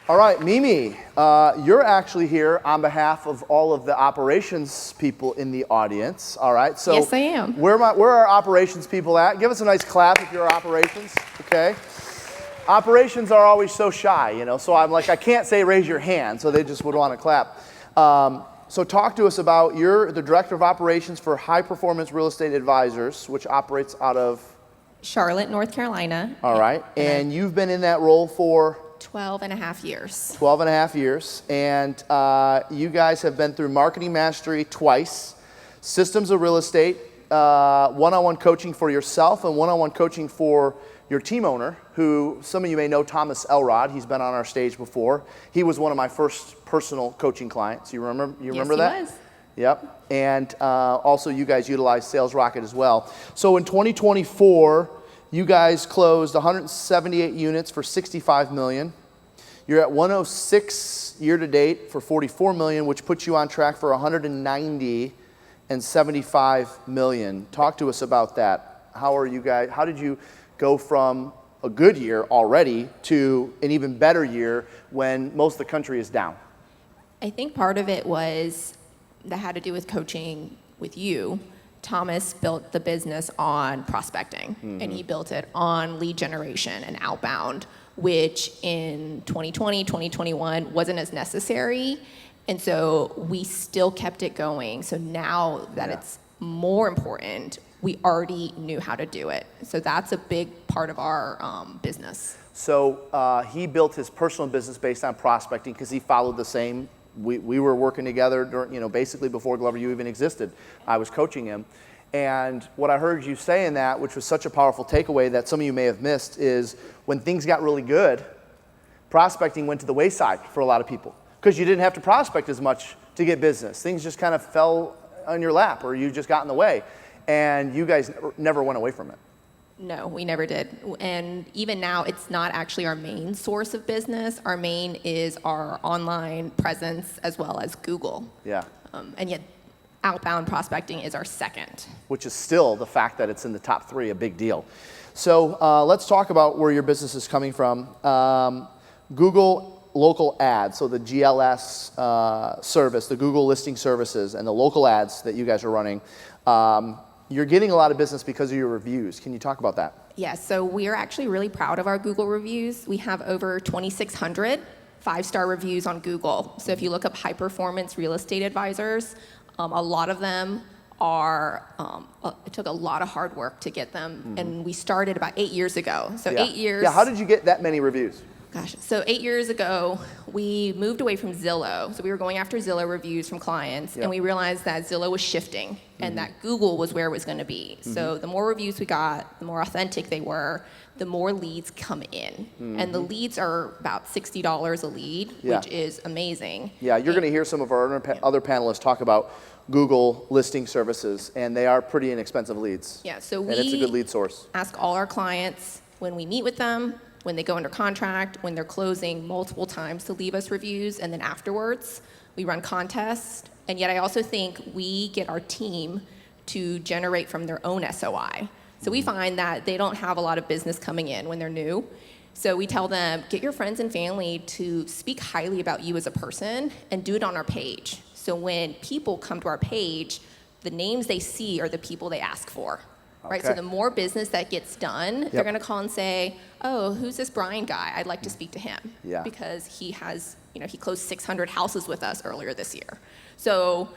All right, Mimi, you're actually here on behalf of all of the operations people in the audience. All right, so yes, I am. Where are our operations people at? Give us a nice clap if you're operations. Okay. Operations are always so shy, you know. So I'm like, I can't say raise your hand, so they just would want to clap. So talk to us about you're the director of operations for High Performance Real Estate Advisors, which operates out of Charlotte, North Carolina. All right, and you've been in that role for 12 and a half years. 12 and a half years, and you guys have been through Marketing Mastery twice, Systems of Real Estate, one-on-one coaching for yourself and one-on-one coaching for your team owner, who some of you may know, Thomas Elrod. He's been on our stage before. He was one of my first personal coaching clients. You remember that? Yes, he was. Yep. And also you guys utilize Sales Rocket as well. So in 2024, you guys closed 178 units for $65 million. You're at 106 year to date for $44 million, which puts you on track for 190 and $75 million. Talk to us about that. How did you go from a good year already to an even better year when most of the country is down? I think part of it that had to do with coaching with you. Thomas built the business on prospecting, and he built it on lead generation and outbound, which in 2020, 2021 wasn't as necessary. And so we still kept it going. So now that it's more important, we already knew how to do it. So that's a big part of our business. So he built his personal business based on prospecting because he followed the same. We were working together during, basically before Glover U even existed. I was coaching him. And what I heard you say in that, which was such a powerful takeaway that some of you may have missed, is when things got really good, prospecting went to the wayside for a lot of people because you didn't have to prospect as much to get business. Things just kind of fell on your lap or you just got in the way. And you guys never went away from it. No, we never did. And even now, it's not actually our main source of business. Our main is our online presence as well as Google. Yeah. And yet, outbound prospecting is our second. Which is still the fact that it's in the top 3, a big deal. So let's talk about where your business is coming from. Google local ads, so the GLS service, the Google listing services, and the local ads that you guys are running. You're getting a lot of business because of your reviews. Can you talk about that? Yes, so we are actually really proud of our Google reviews. We have over 2,600 5-star reviews on Google. So if you look up high performance real estate advisors, a lot of them are, it took a lot of hard work to get them. And we started about 8 years ago. So 8 years. Yeah, how did you get that many reviews? Gosh, so 8 years ago, we moved away from Zillow. So we were going after Zillow reviews from clients, and we realized that Zillow was shifting and that Google was where it was going to be. So the more reviews we got, the more authentic they were, the more leads come in. And the leads are about $60 a lead, which is amazing. Yeah, you're going to hear some of our other panelists talk about Google listing services, and they are pretty inexpensive leads. Yeah, so and it's a good lead source. Ask all our clients when we meet with them, when they go under contract, when they're closing multiple times to leave us reviews, and then afterwards, we run contests. And yet I also think we get our team to generate from their own SOI. So we find that they don't have a lot of business coming in when they're new. So we tell them, get your friends and family to speak highly about you as a person and do it on our page. So when people come to our page, the names they see are the people they ask for. Right, so the more business that gets done, they're going to call and say, oh, who's this Brian guy? I'd like to speak to him. Because he has, he closed 600 houses with us earlier this year. So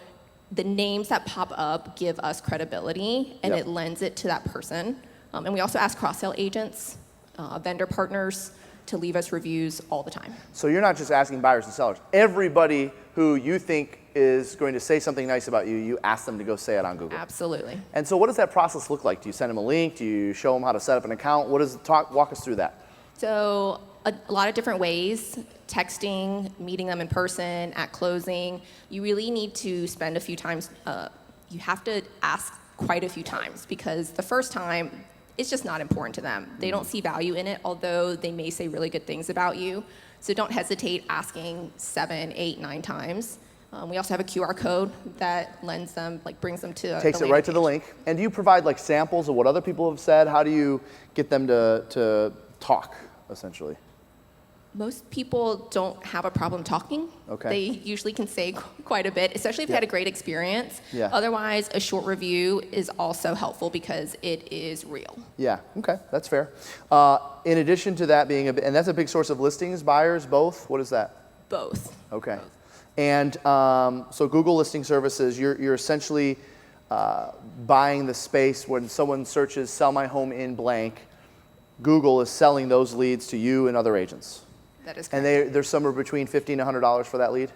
the names that pop up give us credibility, and it lends it to that person. And we also ask cross-sell agents, vendor partners, to leave us reviews all the time. So you're not just asking buyers and sellers. Everybody who you think is going to say something nice about you, you ask them to go say it on Google. Absolutely. And so what does that process look like? Do you send them a link? Do you show them how to set up an account? Walk us through that. So a lot of different ways, texting, meeting them in person, at closing. You really need to spend a few times, you have to ask quite a few times because the first time, it's just not important to them. They don't see value in it, although they may say really good things about you. So don't hesitate asking 7, 8, 9 times. We also have a QR code that lends them, brings them to Takes it right to the link. And do you provide samples of what other people have said? How do you get them to talk, essentially? Most people don't have a problem talking. Okay. They usually can say quite a bit, especially if they had a great experience. Yeah. Otherwise, a short review is also helpful because it is real. Yeah, okay, that's fair. In addition to that being, and that's a big source of listings, buyers, both? What is that? Both. Okay. And so Google Listing Services, you're essentially buying the space when someone searches sell my home in blank, Google is selling those leads to you and other agents. That is And correct. they're somewhere between $50 and $100 for that lead,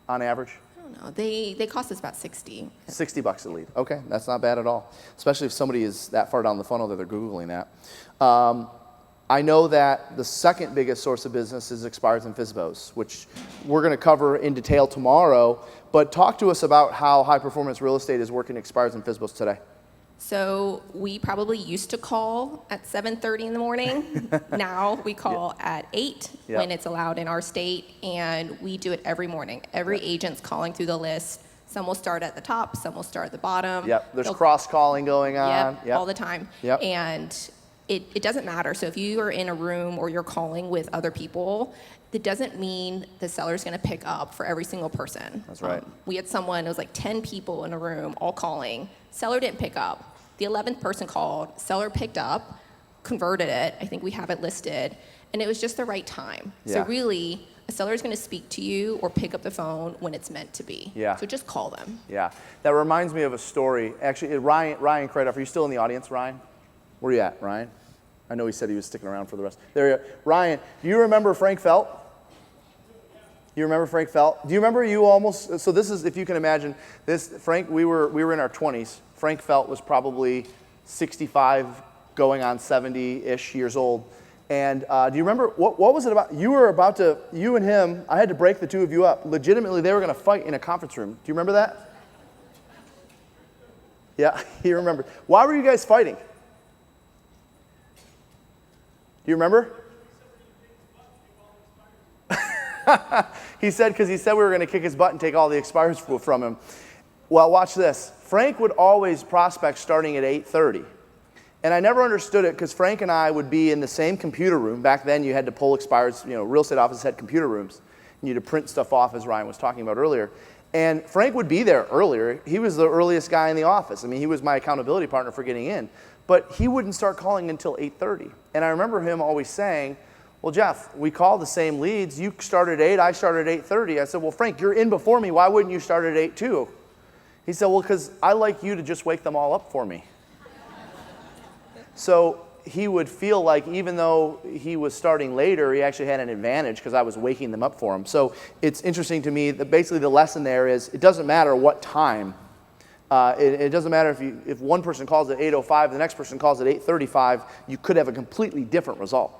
on average? I don't know. They cost us about 60. $60 a lead. Okay, that's not bad at all, especially if somebody is that far down the funnel that they're Googling that. I know that the second biggest source of business is expireds and FSBOs, which we're going to cover in detail tomorrow. But talk to us about how high performance real estate is working expireds and FSBOs today. So we probably used to call at 7:30 in the morning. Now we call at 8 Yep. when it's allowed in our state, and we do it every morning. Every agent's calling through the list. Some will start at the top, some will start at the bottom. Yep, there's They'll- cross-calling going on. Yep, all the time. Yep. And it doesn't matter. So if you are in a room or you're calling with other people, that doesn't mean the seller's going to pick up for every single person. That's right. We had someone, it was like 10 people in a room all calling. Seller didn't pick up. The 11th person called, seller picked up, converted it. I think we have it listed. And it was just the right time. Yeah. So really, a seller is going to speak to you or pick up the phone when it's meant to be. Yeah. So just call them. Yeah, that reminds me of a story. Actually, Ryan Cradoff, are you still in the audience, Ryan? Where are you at, Ryan? I know he said he was sticking around for the rest. There you are. Ryan, do you remember Frank Felt? You remember Frank Felt? Do you remember you almost, so this is, if you can imagine, this, Frank, we were in our 20s. Frank Felt was probably 65, going on 70-ish years old. And do you remember, what was it about? You and him, I had to break the two of you up. Legitimately, they were going to fight in a conference room. Do you remember that? Yeah, you remember. Why were you guys fighting? Do you remember? He said, because he said we were going to kick his butt and take all the expires from him. Well, watch this. Frank would always prospect starting at 8:30. And I never understood it because Frank and I would be in the same computer room. Back then you had to pull expires, real estate offices had computer rooms. And you had to print stuff off, as Ryan was talking about earlier. And Frank would be there earlier. He was the earliest guy in the office. I mean, he was my accountability partner for getting in. But he wouldn't start calling until 8:30. And I remember him always saying, well, Jeff, we call the same leads. You started at 8, I started at 8:30. I said, well, Frank, you're in before me. Why wouldn't you start at 8 too? He said, well, because I like you to just wake them all up for me. So he would feel like even though he was starting later, he actually had an advantage because I was waking them up for him. So it's interesting to me that basically the lesson there is it doesn't matter what time. It doesn't matter if one person calls at 8:05, the next person calls at 8:35, you could have a completely different result.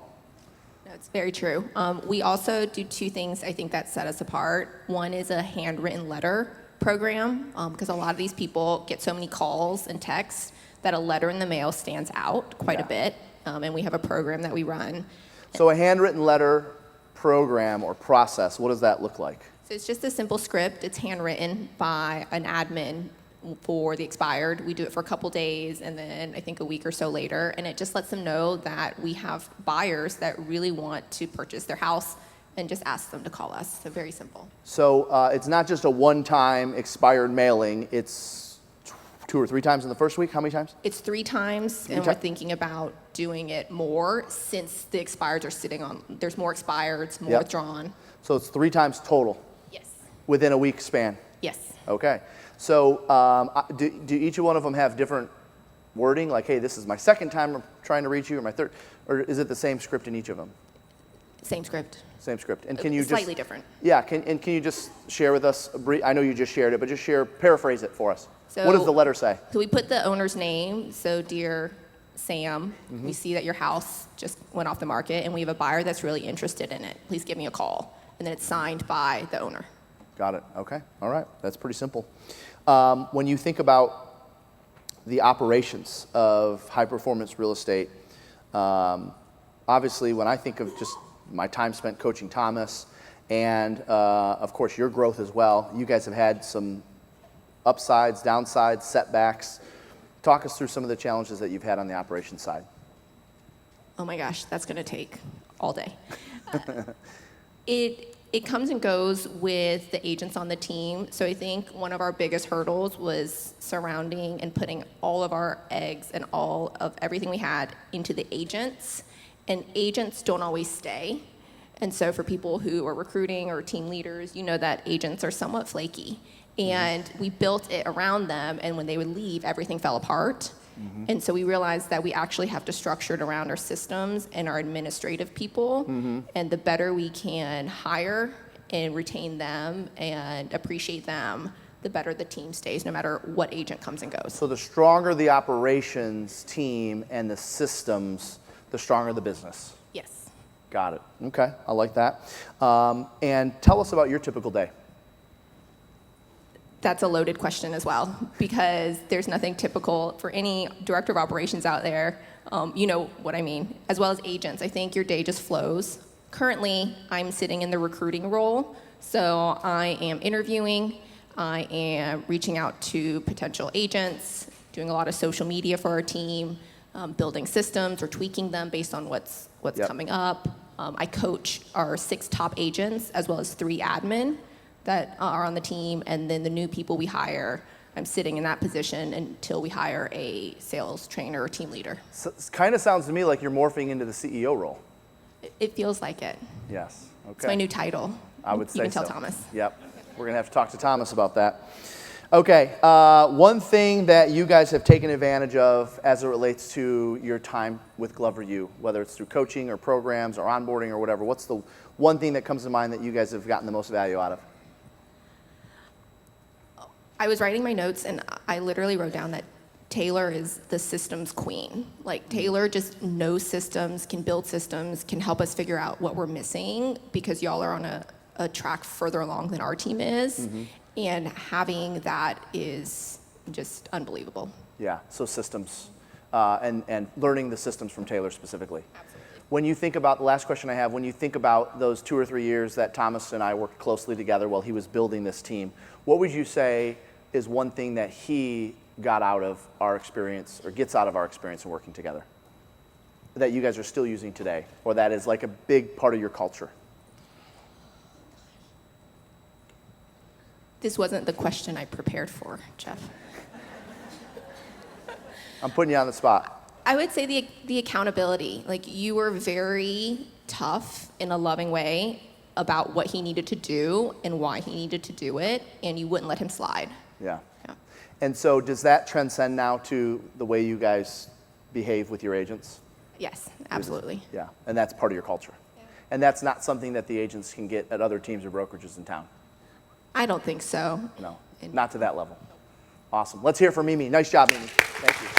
That's very true. We also do two things I think that set us apart. One is a handwritten letter program, because a lot of these people get so many calls and texts that a letter in the mail stands out quite a bit, and we have a program that we run. So a handwritten letter program or process, what does that look like? So it's just a simple script. It's handwritten by an admin for the expired. We do it for a couple days and then I think a week or so later, and it just lets them know that we have buyers that really want to purchase their house and just ask them to call us. So very simple. So it's not just a one-time expired mailing, it's 2 or 3 times in the first week? How many times? It's 3 times, and we're thinking about doing it more since the expireds are sitting on, there's more expireds, more withdrawn. So it's 3 times total Yes. within a week span? Yes. Okay. So do each one of them have different wording? Like, hey, this is my second time I'm trying to reach you, or my third? Or is it the same script in each of them? Same script. Same script. And can you Slightly different. Yeah, can you just share with us, I know you just shared it, but just paraphrase it for us. So, what does the letter say? So we put the owner's name. So dear Sam, we see that your house just went off the market and we have a buyer that's really interested in it. Please give me a call. And then it's signed by the owner. Got it. Okay. All right. That's pretty simple. When you think about the operations of high performance real estate, obviously when I think of just my time spent coaching Thomas and of course your growth as well, you guys have had some upsides, downsides, setbacks. Talk us through some of the challenges that you've had on the operations side. Oh my gosh, that's going to take all day. It comes and goes with the agents on the team. So I think one of our biggest hurdles was surrounding and putting all of our eggs and all of everything we had into the agents. And agents don't always stay. And so for people who are recruiting or team leaders, you know that agents are somewhat flaky. And we built it around them, and when they would leave, everything fell apart. And so we realized that we actually have to structure it around our systems and our administrative people. And the better we can hire and retain them and appreciate them, the better the team stays, no matter what agent comes and goes. So the stronger the operations team and the systems, the stronger the business. Yes. Got it. Okay, I like that. And tell us about your typical day. That's a loaded question as well, because there's nothing typical for any director of operations out there. You know what I mean, as well as agents. I think your day just flows. Currently, I'm sitting in the recruiting role, so I am interviewing, I am reaching out to potential agents, doing a lot of social media for our team, building systems or tweaking them based on what's coming up. I coach our 6 top agents as well as 3 admin that are on the team, and then the new people we hire, I'm sitting in that position until we hire a sales trainer or team leader. So it kind of sounds to me like you're morphing into the CEO role. It feels like it. Yes. Okay. It's my new title. I would say you can tell so. Thomas. Yep. We're going to have to talk to Thomas about that. Okay. One thing that you guys have taken advantage of as it relates to your time with Glover U, whether it's through coaching or programs or onboarding or whatever, what's the one thing that comes to mind that you guys have gotten the most value out of? I was writing my notes, and I literally wrote down that Taylor is the systems queen. Like, Taylor just knows systems, can build systems, can help us figure out what we're missing, because y'all are on a track further along than our team is. And having that is just unbelievable. Yeah, so systems, and learning the systems from Taylor specifically. Absolutely. When you think about, the last question I have, when you think about those 2 or 3 years that Thomas and I worked closely together while he was building this team, what would you say is one thing that he got out of our experience, or gets out of our experience in working together, that you guys are still using today, or that is like a big part of your culture? This wasn't the question I prepared for, Jeff. I'm putting you on the spot. I would say the accountability. Like, you were very tough in a loving way about what he needed to do and why he needed to do it, and you wouldn't let him slide. Yeah. Yeah. And so does that transcend now to the way you guys behave with your agents? Yes, absolutely. Yeah, and that's part of your culture. Yeah. And that's not something that the agents can get at other teams or brokerages in town? I don't think so. No, not to that level. Awesome. Let's hear from Mimi. Nice job, Mimi. Thank you.